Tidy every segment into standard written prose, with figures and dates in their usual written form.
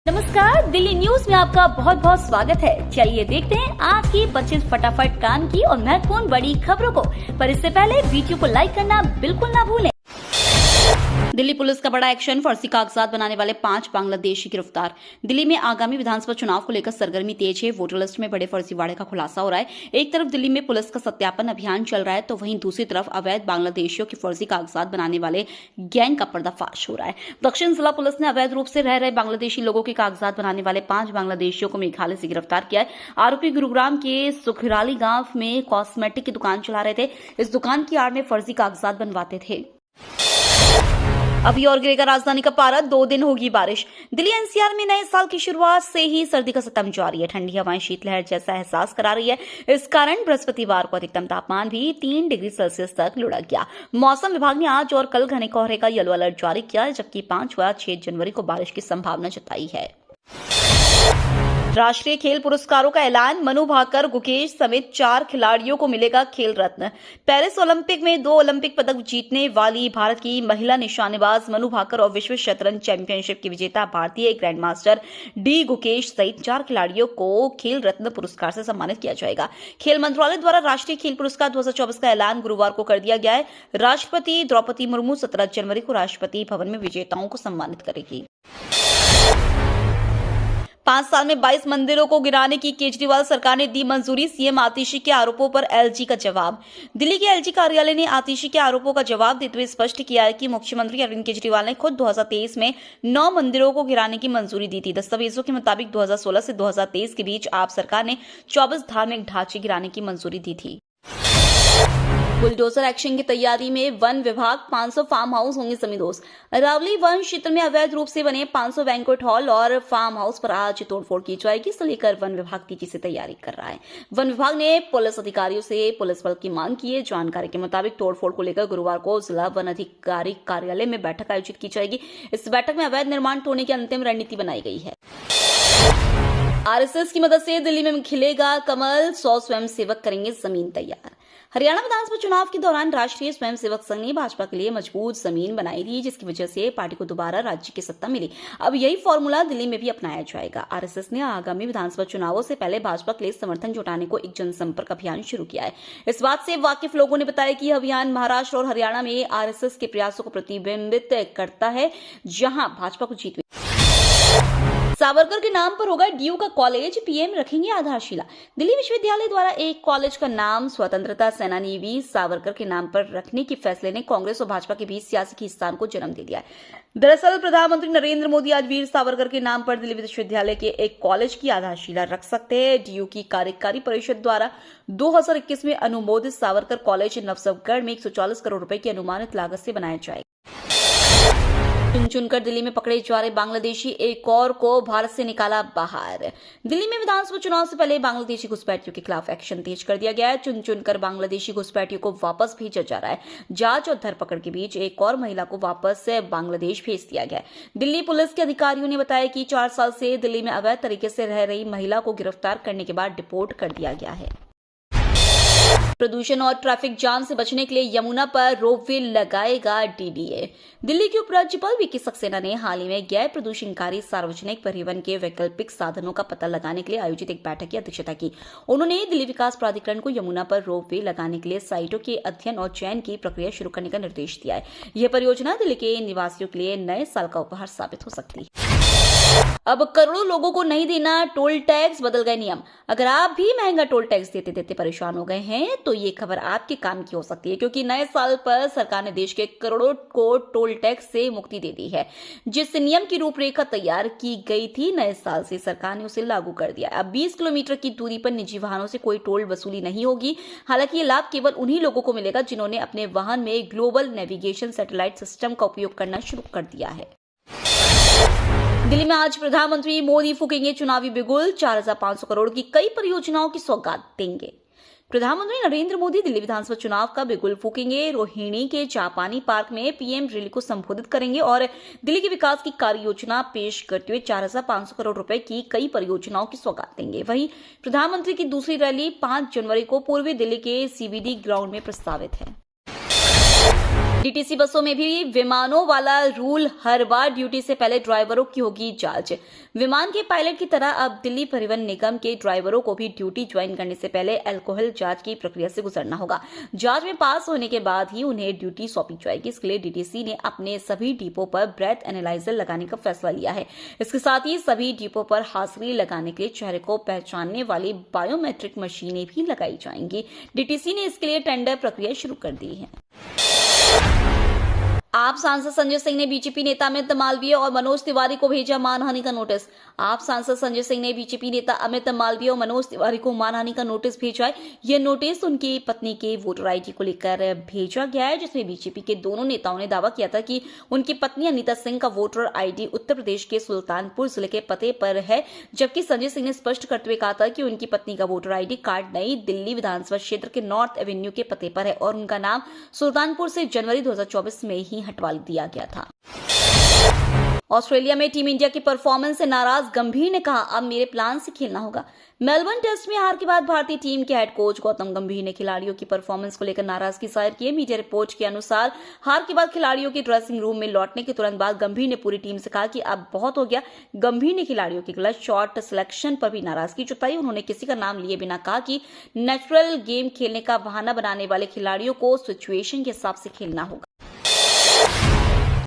नमस्कार, दिल्ली न्यूज में आपका बहुत बहुत स्वागत है। चलिए देखते हैं आज की 25 फटाफट काम की और महत्वपूर्ण बड़ी खबरों को। पर इससे पहले वीडियो को लाइक करना बिल्कुल ना भूलें। दिल्ली पुलिस का बड़ा एक्शन, फर्जी कागजात बनाने वाले 5 बांग्लादेशी गिरफ्तार। दिल्ली में आगामी विधानसभा चुनाव को लेकर सरगर्मी तेज है। वोटर लिस्ट में बड़े फर्जीवाड़े का खुलासा हो रहा है। एक तरफ दिल्ली में पुलिस का सत्यापन अभियान चल रहा है, तो वहीं दूसरी तरफ अवैध बांग्लादेशियों के फर्जी कागजात बनाने वाले गैंग का पर्दाफाश हो रहा है। दक्षिण जिला पुलिस ने अवैध रूप से रह रहे बांग्लादेशी लोगों के कागजात बनाने वाले 5 बांग्लादेशियों को मेघालय से गिरफ्तार किया है। आरोपी गुरुग्राम के सुखराली गांव में कॉस्मेटिक की दुकान चला रहे थे। इस दुकान की आड़ में फर्जी कागजात बनवाते थे। अभी और गिरेगा राजधानी का पारा, 2 दिन होगी बारिश। दिल्ली एनसीआर में नए साल की शुरुआत से ही सर्दी का सितम जारी है। ठंडी हवाएं शीतलहर जैसा एहसास करा रही है। इस कारण बृहस्पतिवार को अधिकतम तापमान भी 3 डिग्री सेल्सियस तक लुढ़क गया। मौसम विभाग ने आज और कल घने कोहरे का येलो अलर्ट जारी किया, जबकि 5 व 6 जनवरी को बारिश की संभावना जताई है। राष्ट्रीय खेल पुरस्कारों का ऐलान, मनु भाकर, गुकेश समेत 4 खिलाड़ियों को मिलेगा खेल रत्न। पेरिस ओलंपिक में 2 ओलंपिक पदक जीतने वाली भारत की महिला निशानेबाज मनु भाकर और विश्व शतरंज चैंपियनशिप की विजेता भारतीय ग्रैंड मास्टर डी गुकेश सहित 4 खिलाड़ियों को खेल रत्न पुरस्कार से सम्मानित किया जाएगा। खेल मंत्रालय द्वारा राष्ट्रीय खेल पुरस्कार 2024 का ऐलान गुरुवार को कर दिया गया है। राष्ट्रपति द्रौपदी मुर्मू 17 जनवरी को राष्ट्रपति भवन में विजेताओं को सम्मानित करेगी। 5 साल में 22 मंदिरों को गिराने की केजरीवाल सरकार ने दी मंजूरी। सीएम आतिशी के आरोपों पर एलजी का जवाब। दिल्ली के एलजी कार्यालय ने आतिशी के आरोपों का जवाब देते हुए स्पष्ट किया है कि मुख्यमंत्री अरविंद केजरीवाल ने खुद 2023 में 9 मंदिरों को गिराने की मंजूरी दी थी। दस्तावेजों के मुताबिक 2016 से 2023 के बीच आप सरकार ने 24 धार्मिक ढांचे गिराने की मंजूरी दी थी। बुलडोजर एक्शन की तैयारी में वन विभाग, 500 फार्म हाउस होंगे जमींदोज। अरावली वन क्षेत्र में अवैध रूप से बने 500 बैंक्वेट हॉल और फार्म हाउस पर आज तोड़फोड़ की जाएगी। इसे लेकर वन विभाग तेजी से तैयारी कर रहा है। वन विभाग ने पुलिस अधिकारियों से पुलिस बल की मांग की है। जानकारी के मुताबिक तोड़फोड़ को लेकर गुरुवार को जिला वन अधिकारी कार्यालय में बैठक आयोजित की जाएगी। इस बैठक में अवैध निर्माण तोड़ने की अंतिम रणनीति बनाई गई है। आरएसएस की मदद से दिल्ली में खिलेगा कमल, 100 स्वयंसेवक करेंगे जमीन तैयार। हरियाणा विधानसभा चुनाव के दौरान राष्ट्रीय स्वयंसेवक संघ ने भाजपा के लिए मजबूत जमीन बनाई थी, जिसकी वजह से पार्टी को दोबारा राज्य की सत्ता मिली। अब यही फॉर्मूला दिल्ली में भी अपनाया जाएगा। आरएसएस ने आगामी विधानसभा चुनावों से पहले भाजपा के लिए समर्थन जुटाने को एक जनसंपर्क अभियान शुरू किया है। इस बात से वाकिफ लोगों ने बताया कि यह अभियान महाराष्ट्र और हरियाणा में आरएसएस के प्रयासों को प्रतिबिंबित करता है, जहां भाजपा को जीत। सावरकर के नाम पर होगा डीयू का कॉलेज, पीएम रखेंगे आधारशिला। दिल्ली विश्वविद्यालय द्वारा एक कॉलेज का नाम स्वतंत्रता सेनानी वीर सावरकर के नाम पर रखने के फैसले ने कांग्रेस और भाजपा के बीच सियासी खींचतान को जन्म दे दिया है। दरअसल प्रधानमंत्री नरेंद्र मोदी आज वीर सावरकर के नाम पर दिल्ली विश्वविद्यालय के एक कॉलेज की आधारशिला रख सकते हैं। डीयू की कार्यकारी परिषद द्वारा 2021 में अनुमोदित सावरकर कॉलेज नवसवगढ़ में 140 करोड़ रुपए की अनुमानित लागत से बनाया जाएगा। चुनकर दिल्ली में पकड़े जा रहे बांग्लादेशी एक और को भारत से निकाला बाहर। दिल्ली में विधानसभा चुनाव से पहले बांग्लादेशी घुसपैठियों के खिलाफ एक्शन तेज कर दिया गया है। चुनकर बांग्लादेशी घुसपैठियों को वापस भेजा जा रहा है। जांच और धरपकड़ के बीच एक और महिला को वापस बांग्लादेश भेज दिया गया है। दिल्ली पुलिस के अधिकारियों ने बताया कि 4 साल से दिल्ली में अवैध तरीके से रह रही महिला को गिरफ्तार करने के बाद डिपोर्ट कर दिया गया है। प्रदूषण और ट्रैफिक जाम से बचने के लिए यमुना पर रोपवे लगाएगा डीडीए। दिल्ली के उपराज्यपाल वीके सक्सेना ने हाल ही में गैर प्रदूषणकारी सार्वजनिक परिवहन के वैकल्पिक साधनों का पता लगाने के लिए आयोजित एक बैठक की अध्यक्षता की। उन्होंने दिल्ली विकास प्राधिकरण को यमुना पर रोपवे लगाने के लिए साइटों के अध्ययन और चयन की प्रक्रिया शुरू करने का निर्देश दिया है। यह परियोजना दिल्ली के निवासियों के लिए नए साल का उपहार साबित हो सकती है। अब करोड़ों लोगों को नहीं देना टोल टैक्स, बदल गए नियम। अगर आप भी महंगा टोल टैक्स देते देते परेशान हो गए हैं, तो ये खबर आपके काम की हो सकती है, क्योंकि नए साल पर सरकार ने देश के करोड़ों को टोल टैक्स से मुक्ति दे दी है। जिस नियम की रूपरेखा तैयार की गई थी, नए साल से सरकार ने उसे लागू कर दिया। अब 20 किलोमीटर की दूरी पर निजी वाहनों से कोई टोल वसूली नहीं होगी। हालांकि ये लाभ केवल उन्हीं लोगों को मिलेगा जिन्होंने अपने वाहन में ग्लोबल नेविगेशन सैटेलाइट सिस्टम का उपयोग करना शुरू कर दिया है। दिल्ली में आज प्रधानमंत्री मोदी फूकेंगे चुनावी बिगुल, 4500 करोड़ की कई परियोजनाओं की सौगात देंगे। प्रधानमंत्री नरेंद्र मोदी दिल्ली विधानसभा चुनाव का बिगुल फूकेंगे। रोहिणी के जापानी पार्क में पीएम रैली को संबोधित करेंगे और दिल्ली के विकास की कार्य योजना पेश करते हुए 4500 करोड़ रुपए की कई परियोजनाओं की सौगात देंगे। वहीं प्रधानमंत्री की दूसरी रैली 5 जनवरी को पूर्वी दिल्ली के सीबीडी ग्राउंड में प्रस्तावित है। डीटीसी बसों में भी विमानों वाला रूल, हर बार ड्यूटी से पहले ड्राइवरों की होगी जांच। विमान के पायलट की तरह अब दिल्ली परिवहन निगम के ड्राइवरों को भी ड्यूटी ज्वाइन करने से पहले अल्कोहल जांच की प्रक्रिया से गुजरना होगा। जांच में पास होने के बाद ही उन्हें ड्यूटी सौंपी जाएगी। इसके लिए डीटीसी ने अपने सभी डिपो पर ब्रेथ एनालाइजर लगाने का फैसला लिया है। इसके साथ ही सभी डिपो पर हाजिरी लगाने के लिए चेहरे को पहचानने वाली बायोमेट्रिक मशीनें भी लगाई जाएंगी। डीटीसी ने इसके लिए टेंडर प्रक्रिया शुरू कर दी है। आप सांसद संजय सिंह ने बीजेपी नेता अमित मालवीय और मनोज तिवारी को भेजा मानहानि का नोटिस। आप सांसद संजय सिंह ने बीजेपी नेता अमित मालवीय और मनोज तिवारी को मानहानि का नोटिस भेजा है। यह नोटिस उनकी पत्नी के वोटर आईडी को लेकर भेजा गया है, जिसमें बीजेपी के दोनों नेताओं ने दावा किया था कि उनकी पत्नी अनीता सिंह का वोटर आईडी उत्तर प्रदेश के सुल्तानपुर जिले के पते पर है, जबकि संजय सिंह ने स्पष्ट करते हुए कहा था कि उनकी पत्नी का वोटर आईडी कार्ड नई दिल्ली विधानसभा क्षेत्र के नॉर्थ एवेन्यू के पते पर है और उनका नाम सुल्तानपुर से जनवरी 2024 में ही हटवा दिया गया था। ऑस्ट्रेलिया में टीम इंडिया की परफॉर्मेंस से नाराज गंभीर ने कहा, अब मेरे प्लान से खेलना होगा। मेलबर्न टेस्ट में हार के बाद भारतीय टीम के हेड कोच गौतम गंभीर ने खिलाड़ियों की परफॉर्मेंस को लेकर नाराजगी जाहिर की है। मीडिया रिपोर्ट के अनुसार हार के बाद खिलाड़ियों के ड्रेसिंग रूम में लौटने के तुरंत बाद गंभीर ने पूरी टीम से कहा कि अब बहुत हो गया। गंभीर ने खिलाड़ियों के गलत शॉट सिलेक्शन पर भी नाराजगी जताई। उन्होंने किसी का नाम लिए बिना कहा कि नेचुरल गेम खेलने का बहाना बनाने वाले खिलाड़ियों को सिचुएशन के हिसाब से खेलना होगा।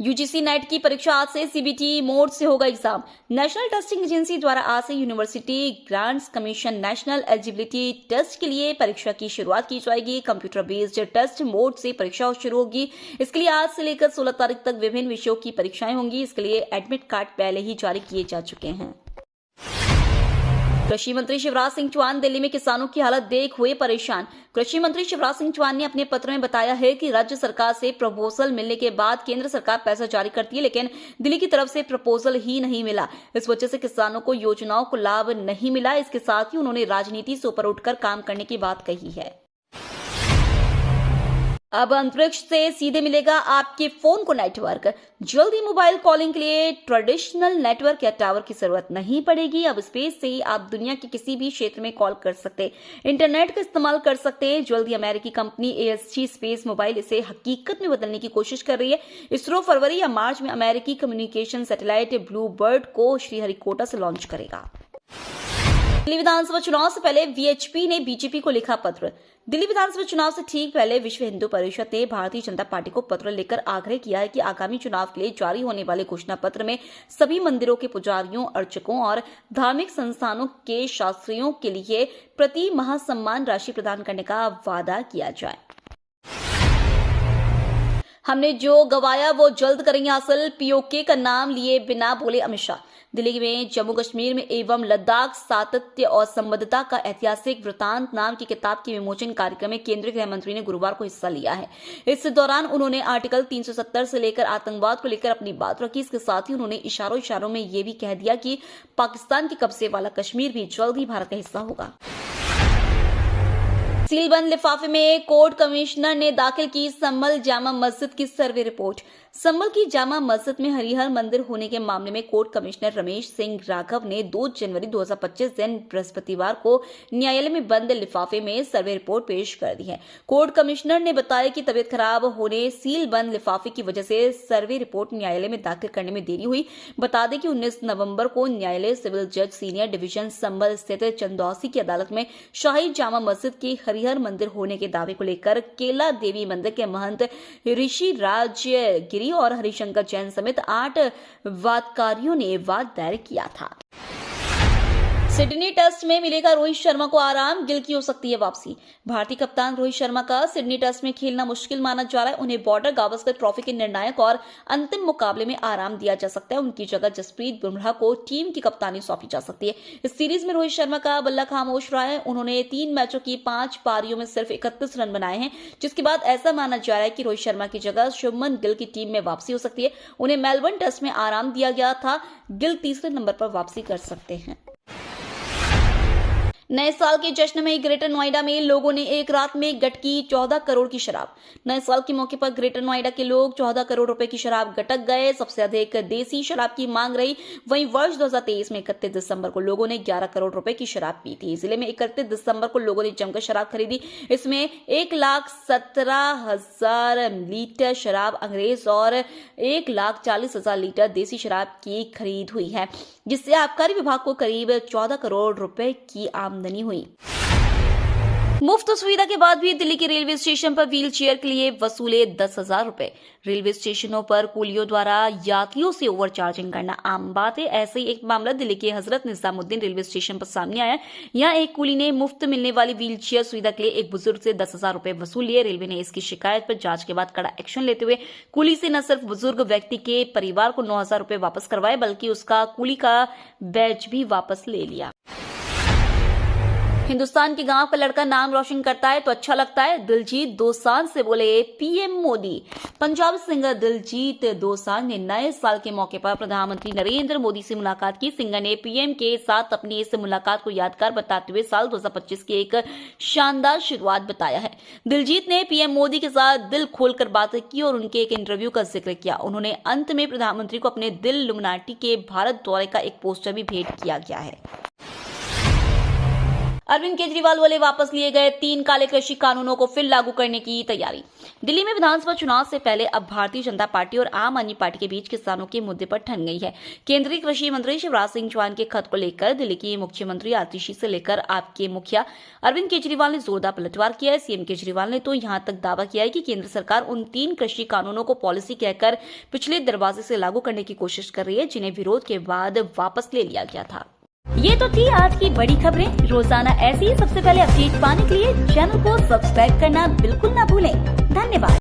यूजीसी नेट की परीक्षा आज से सीबीटी मोड से होगा एग्जाम। नेशनल टेस्टिंग एजेंसी द्वारा आज से university grants commission national eligibility test के लिए परीक्षा की शुरुआत की जाएगी। कंप्यूटर बेस्ड टेस्ट मोड से परीक्षा शुरू होगी। इसके लिए आज से लेकर 16 तारीख तक विभिन्न विषयों की परीक्षाएं होंगी। इसके लिए एडमिट कार्ड पहले ही जारी किए जा चुके हैं। कृषि मंत्री शिवराज सिंह चौहान दिल्ली में किसानों की हालत देख हुए परेशान। कृषि मंत्री शिवराज सिंह चौहान ने अपने पत्र में बताया है कि राज्य सरकार से प्रपोजल मिलने के बाद केंद्र सरकार पैसा जारी करती है, लेकिन दिल्ली की तरफ से प्रपोजल ही नहीं मिला। इस वजह से किसानों को योजनाओं को लाभ नहीं मिला। इसके साथ ही उन्होंने राजनीति से ऊपर उठकर काम करने की बात कही है। अब अंतरिक्ष से सीधे मिलेगा आपके फोन को नेटवर्क। जल्दी मोबाइल कॉलिंग के लिए ट्रेडिशनल नेटवर्क या टावर की जरूरत नहीं पड़ेगी। अब स्पेस से ही आप दुनिया के किसी भी क्षेत्र में कॉल कर सकते हैं, इंटरनेट का इस्तेमाल कर सकते हैं। जल्दी अमेरिकी कंपनी ASG स्पेस मोबाइल इसे हकीकत में बदलने की कोशिश कर रही है। इसरो फरवरी या मार्च में अमेरिकी कम्युनिकेशन सैटेलाइट ब्लूबर्ड को श्रीहरिकोटा से लॉन्च करेगा। दिल्ली विधानसभा चुनाव से पहले VHP ने बीजेपी को लिखा पत्र। दिल्ली विधानसभा चुनाव से ठीक पहले विश्व हिंदू परिषद ने भारतीय जनता पार्टी को पत्र लिखकर आग्रह किया है कि आगामी चुनाव के लिए जारी होने वाले घोषणा पत्र में सभी मंदिरों के पुजारियों, अर्चकों और धार्मिक संस्थानों के शास्त्रियों के लिए प्रति माह सम्मान राशि प्रदान करने का वादा किया जाए। हमने जो गवाया वो जल्द करेंगे हासिल, POK का नाम लिए बिना बोले अमित शाह। दिल्ली में जम्मू कश्मीर में एवं लद्दाख सातत्य और संबद्धता का ऐतिहासिक वृतांत नाम की किताब के विमोचन कार्यक्रम में केंद्रीय गृह मंत्री ने गुरुवार को हिस्सा लिया है। इस दौरान उन्होंने आर्टिकल 370 से लेकर आतंकवाद को लेकर अपनी बात रखी। इसके साथ ही उन्होंने इशारों में ये भी कह दिया कि पाकिस्तान के कब्जे वाला कश्मीर भी जल्द ही भारत का हिस्सा होगा। सीलबंद लिफाफे में कोर्ट कमिश्नर ने दाखिल की संभल जामा मस्जिद की सर्वे रिपोर्ट। संभल की जामा मस्जिद में हरिहर मंदिर होने के मामले में कोर्ट कमिश्नर रमेश सिंह राघव ने 2 जनवरी 2025 दिन बृहस्पतिवार को न्यायालय में बंद लिफाफे में सर्वे रिपोर्ट पेश कर दी है। कोर्ट कमिश्नर ने बताया कि तबियत खराब होने सील बंद लिफाफे की वजह से सर्वे रिपोर्ट न्यायालय में दाखिल करने में देरी हुई। बता दें कि 19 नवंबर को न्यायालय सिविल जज सीनियर डिवीजन संभल स्थित चंदौसी की अदालत में शाही जामा मस्जिद के हरिहर मंदिर होने के दावे को लेकर केला देवी मंदिर के महंत ऋषि राज गिरी और हरिशंकर जैन समेत 8 वादकारियों ने वाद दायर किया था। सिडनी टेस्ट में मिलेगा रोहित शर्मा को आराम, गिल की हो सकती है वापसी। भारतीय कप्तान रोहित शर्मा का सिडनी टेस्ट में खेलना मुश्किल माना जा रहा है। उन्हें बॉर्डर गावस्कर ट्रॉफी के निर्णायक और अंतिम मुकाबले में आराम दिया जा सकता है। उनकी जगह जसप्रीत बुमराह को टीम की कप्तानी सौंपी जा सकती है। इस सीरीज में रोहित शर्मा का बल्ला खामोश रहा है। उन्होंने 3 मैचों की 5 पारियों में सिर्फ 31 रन बनाए हैं, जिसके बाद ऐसा माना जा रहा है कि रोहित शर्मा की जगह शुभमन गिल की टीम में वापसी हो सकती है। उन्हें मेलबर्न टेस्ट में आराम दिया गया था। गिल तीसरे नंबर पर वापसी कर सकते हैं। नए साल के जश्न में ग्रेटर नोएडा में लोगों ने एक रात में गटकी 14 करोड़ की शराब। नए साल के मौके पर ग्रेटर नोएडा के लोग 14 करोड़ रुपए की शराब गटक गए। सबसे अधिक देसी शराब की मांग रही। वहीं वर्ष 2023 में 31 दिसंबर को लोगों ने 11 करोड़ रुपए की शराब पी थी। जिले में 31 दिसंबर को लोगों ने जमकर शराब खरीदी। इसमें 1,17,000 लीटर शराब अंग्रेज और 1,40,000 लीटर देसी शराब की खरीद हुई है, जिससे आबकारी विभाग को करीब 14 करोड़ रुपए की आमदनी हुई। मुफ्त सुविधा के बाद भी दिल्ली के रेलवे स्टेशन पर व्हील चेयर के लिए वसूले 10,000 रुपए। रेलवे स्टेशनों पर कुलियों द्वारा यात्रियों से ओवरचार्जिंग करना आम बात है। ऐसे ही एक मामला दिल्ली के हजरत निजामुद्दीन रेलवे स्टेशन पर सामने आया। यहाँ एक कुली ने मुफ्त मिलने वाली व्हील चेयर सुविधा के लिए एक बुजुर्ग से 10,000 रुपए वसूल लिए। रेलवे ने इसकी शिकायत पर जांच के बाद कड़ा एक्शन लेते हुए कुली से न सिर्फ बुजुर्ग व्यक्ति के परिवार को 9,000 रुपए वापस करवाए, बल्कि उसका कुली का बैज भी वापस ले लिया। हिंदुस्तान के गांव का लड़का नाम रोशन करता है तो अच्छा लगता है, दिलजीत दोसांझ से बोले पीएम मोदी। पंजाबी सिंगर दिलजीत दोसांझ ने नए साल के मौके पर प्रधानमंत्री नरेंद्र मोदी से मुलाकात की। सिंगर ने पीएम के साथ अपनी इस मुलाकात को यादगार बताते हुए साल 2025 की एक शानदार शुरुआत बताया है। दिलजीत ने पीएम मोदी के साथ दिल खोलकर बातें की और उनके एक इंटरव्यू का जिक्र किया। उन्होंने अंत में प्रधानमंत्री को अपने दिल लुमिनाटी के भारत दौरे का एक पोस्टर भी भेंट किया गया है। अरविंद केजरीवाल वाले वापस लिए गए 3 काले कृषि कानूनों को फिर लागू करने की तैयारी। दिल्ली में विधानसभा चुनाव से पहले अब भारतीय जनता पार्टी और आम आदमी पार्टी के बीच किसानों के मुद्दे पर ठन गई है। केंद्रीय कृषि मंत्री शिवराज सिंह चौहान के खत को लेकर दिल्ली की मुख्यमंत्री आतिशी से लेकर आपके मुखिया अरविंद केजरीवाल ने जोरदार पलटवार किया है। सीएम केजरीवाल ने तो यहां तक दावा किया है कि केंद्र सरकार उन 3 कृषि कानूनों को पॉलिसी कहकर पिछले दरवाजे से लागू करने की कोशिश कर रही है, जिन्हें विरोध के बाद वापस ले लिया गया था। ये तो थी आज की बड़ी खबरें। रोजाना ऐसी ही सबसे पहले अपडेट पाने के लिए चैनल को सब्सक्राइब करना बिल्कुल ना भूलें। धन्यवाद।